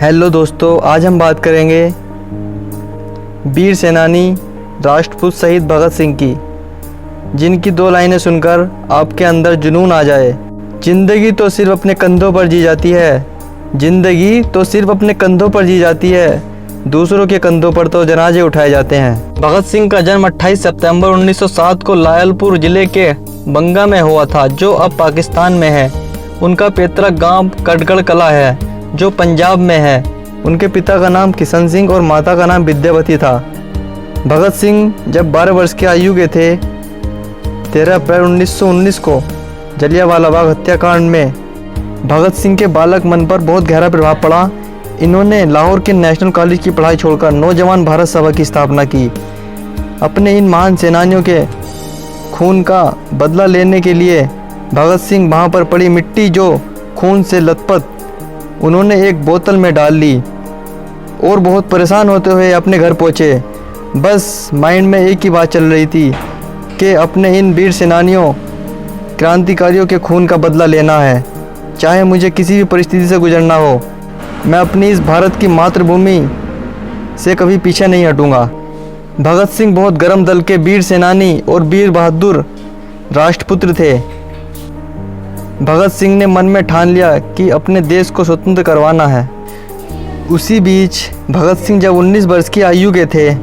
Hello दोस्तों, आज हम बात करेंगे वीर सेनानी राष्ट्रपूत शहीद भगत सिंह की, जिनकी 2 लाइनें सुनकर आपके अंदर जुनून आ जाए। जिंदगी तो सिर्फ अपने कंधों पर जी जाती है, जिंदगी तो सिर्फ अपने कंधों पर जी जाती है, दूसरों के कंधों पर तो जनाजे उठाए जाते हैं। भगत सिंह का जन्म 28 सितंबर 1907 को लायलपुर जिले के बंगा में हुआ था, जो अब पाकिस्तान में है। उनका पैतृक गांव कटगढ़ कला है, जो पंजाब में है। उनके पिता का नाम किशन सिंह और माता का नाम विद्यावती था। भगत सिंह जब 12 वर्ष की आयु के थे, 13 अप्रैल 1919 को जलियांवाला बाग हत्याकांड में भगत सिंह के बालक मन पर बहुत गहरा प्रभाव पड़ा। इन्होंने लाहौर के नेशनल कॉलेज की पढ़ाई छोड़कर नौजवान भारत सभा की स्थापना की। अपने इन महान सेनानियों के खून का बदला लेने के लिए भगत सिंह वहाँ पर पड़ी मिट्टी जो खून से लथपथ, उन्होंने एक बोतल में डाल ली और बहुत परेशान होते हुए अपने घर पहुँचे। बस माइंड में एक ही बात चल रही थी कि अपने इन वीर सेनानियों, क्रांतिकारियों के खून का बदला लेना है, चाहे मुझे किसी भी परिस्थिति से गुजरना हो। मैं अपनी इस भारत की मातृभूमि से कभी पीछे नहीं हटूंगा। भगत सिंह बहुत गर्म दल के वीर सेनानी और वीर बहादुर राष्ट्रपुत्र थे। भगत सिंह ने मन में ठान लिया कि अपने देश को स्वतंत्र करवाना है। उसी बीच भगत सिंह जब 19 वर्ष की आयु के थे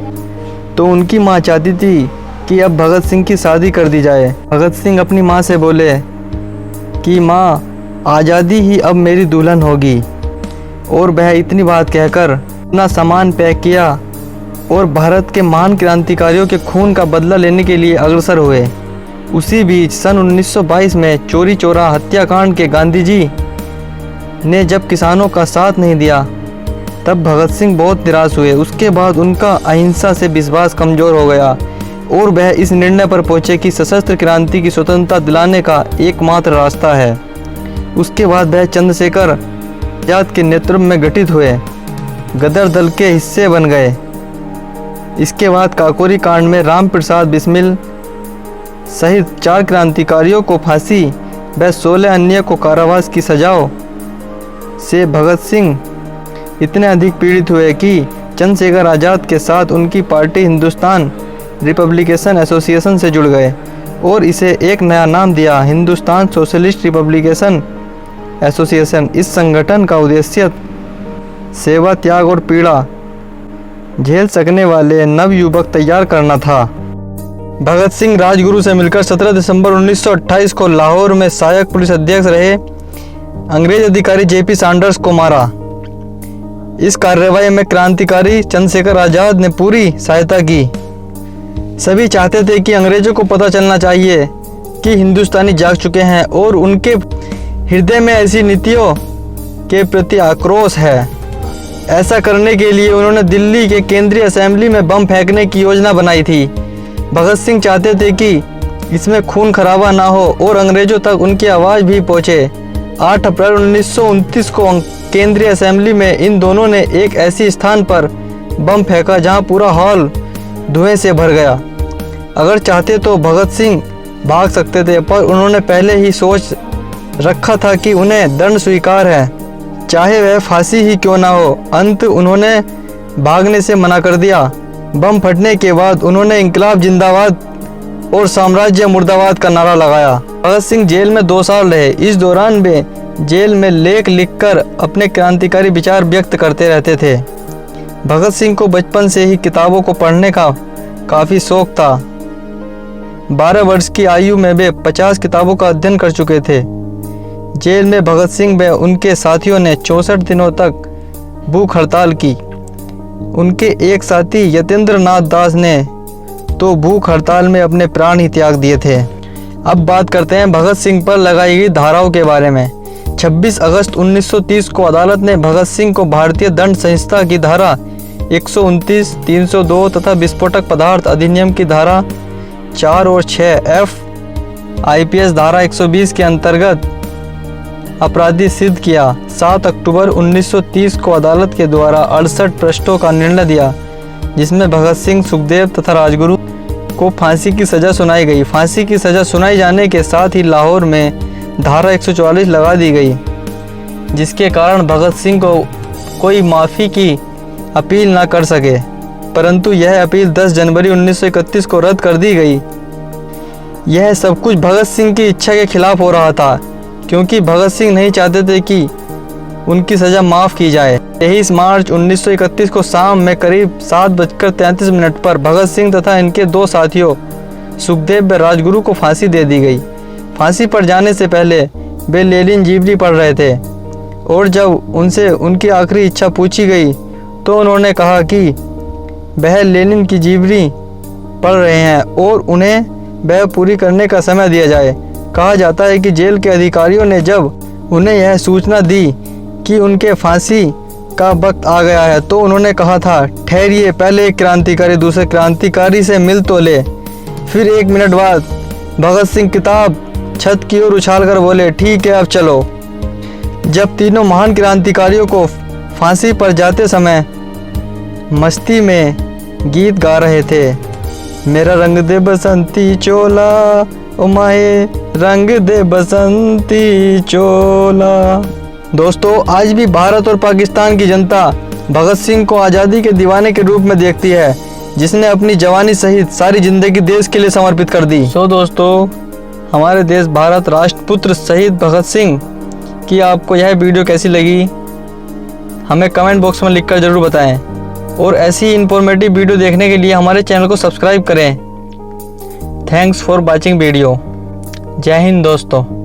तो उनकी मां चाहती थी कि अब भगत सिंह की शादी कर दी जाए। भगत सिंह अपनी मां से बोले कि मां, आज़ादी ही अब मेरी दुल्हन होगी। और वह इतनी बात कहकर अपना सामान पैक किया और भारत के महान क्रांतिकारियों के खून का बदला लेने के लिए अग्रसर हुए। उसी बीच सन 1922 में चोरी चौरा हत्याकांड के गांधी जी ने जब किसानों का साथ नहीं दिया, तब भगत सिंह बहुत निराश हुए। उसके बाद उनका अहिंसा से विश्वास कमज़ोर हो गया और वह इस निर्णय पर पहुंचे कि सशस्त्र क्रांति की स्वतंत्रता दिलाने का एकमात्र रास्ता है। उसके बाद वह चंद्रशेखर आजाद के नेतृत्व में गठित हुए गदर दल के हिस्से बन गए। इसके बाद काकोरी कांड में राम प्रसाद बिस्मिल सहित 4 क्रांतिकारियों को फांसी व 16 अन्य को कारावास की सजाओं से भगत सिंह इतने अधिक पीड़ित हुए कि चंद्रशेखर आज़ाद के साथ उनकी पार्टी हिंदुस्तान रिपब्लिकेशन एसोसिएशन से जुड़ गए और इसे एक नया नाम दिया, हिंदुस्तान सोशलिस्ट रिपब्लिकेशन एसोसिएशन। इस संगठन का उद्देश्य सेवा, त्याग और पीड़ा झेल सकने वाले नवयुवक तैयार करना था। भगत सिंह राजगुरु से मिलकर 17 दिसंबर 1928 को लाहौर में सहायक पुलिस अधीक्षक रहे अंग्रेज अधिकारी जेपी सैंडर्स को मारा। इस कार्रवाई में क्रांतिकारी चंद्रशेखर आज़ाद ने पूरी सहायता की। सभी चाहते थे कि अंग्रेजों को पता चलना चाहिए कि हिंदुस्तानी जाग चुके हैं और उनके हृदय में ऐसी नीतियों के प्रति आक्रोश है। ऐसा करने के लिए उन्होंने दिल्ली के केंद्रीय असेंबली में बम फेंकने की योजना बनाई थी। भगत सिंह चाहते थे कि इसमें खून खराबा ना हो और अंग्रेजों तक उनकी आवाज़ भी पहुँचे। 8 अप्रैल 1929 को केंद्रीय असेंबली में इन दोनों ने एक ऐसी स्थान पर बम फेंका जहां पूरा हॉल धुएं से भर गया। अगर चाहते तो भगत सिंह भाग सकते थे, पर उन्होंने पहले ही सोच रखा था कि उन्हें दंड स्वीकार है, चाहे वह फांसी ही क्यों ना हो। अंत उन्होंने भागने से मना कर दिया। बम फटने के बाद उन्होंने इंकलाब जिंदाबाद और साम्राज्य मुर्दाबाद का नारा लगाया। भगत सिंह जेल में 2 साल रहे। इस दौरान वे जेल में लेख लिखकर अपने क्रांतिकारी विचार व्यक्त करते रहते थे। भगत सिंह को बचपन से ही किताबों को पढ़ने का काफ़ी शौक था। 12 वर्ष की आयु में वे 50 किताबों का अध्ययन कर चुके थे। जेल में भगत सिंह व उनके साथियों ने 64 दिनों तक भूख हड़ताल की। उनके एक साथी यतेंद्र नाथ दास ने तो भूख हड़ताल में अपने प्राण ही त्याग दिए थे। अब बात करते हैं भगत सिंह पर लगाई गई धाराओं के बारे में। 26 अगस्त 1930 को अदालत ने भगत सिंह को भारतीय दंड संहिता की धारा 129, 302 तथा विस्फोटक पदार्थ अधिनियम की धारा 4 और 6 F, IPS धारा 120 के अंतर्गत अपराधी सिद्ध किया। 7 अक्टूबर 1930 को अदालत के द्वारा 68 पृष्ठों का निर्णय दिया, जिसमें भगत सिंह, सुखदेव तथा राजगुरु को फांसी की सज़ा सुनाई गई। फांसी की सज़ा सुनाई जाने के साथ ही लाहौर में धारा 144 लगा दी गई, जिसके कारण भगत सिंह कोई माफ़ी की अपील ना कर सके, परंतु यह अपील 10 जनवरी 1931 को रद्द कर दी गई। यह सब कुछ भगत सिंह की इच्छा के खिलाफ हो रहा था, क्योंकि भगत सिंह नहीं चाहते थे कि उनकी सज़ा माफ़ की जाए। 23 मार्च 1931 को शाम में करीब 7:33 पर भगत सिंह तथा इनके 2 साथियों सुखदेव व राजगुरु को फांसी दे दी गई। फांसी पर जाने से पहले वे लेनिन जीवनी पढ़ रहे थे और जब उनसे उनकी आखिरी इच्छा पूछी गई तो उन्होंने कहा कि वह लेनिन की जीवनी पढ़ रहे हैं और उन्हें वह पूरी करने का समय दिया जाए। कहा जाता है कि जेल के अधिकारियों ने जब उन्हें यह सूचना दी कि उनके फांसी का वक्त आ गया है तो उन्होंने कहा था, ठहरिए, पहले एक क्रांतिकारी दूसरे क्रांतिकारी से मिल तो ले। फिर 1 मिनट बाद भगत सिंह किताब छत की ओर उछालकर बोले, ठीक है अब चलो। जब तीनों महान क्रांतिकारियों को फांसी पर जाते समय मस्ती में गीत गा रहे थे, मेरा रंग दे बसंती चोला ओ माए रंग दे बसंती चोला। दोस्तों, आज भी भारत और पाकिस्तान की जनता भगत सिंह को आज़ादी के दीवाने के रूप में देखती है, जिसने अपनी जवानी सहित सारी जिंदगी देश के लिए समर्पित कर दी। दोस्तों, हमारे देश भारत राष्ट्रपुत्र शहीद भगत सिंह की आपको यह वीडियो कैसी लगी हमें कमेंट बॉक्स में लिखकर ज़रूर बताएं और ऐसी इन्फॉर्मेटिव वीडियो देखने के लिए हमारे चैनल को सब्सक्राइब करें। Thanks for watching video. जय हिंद दोस्तों।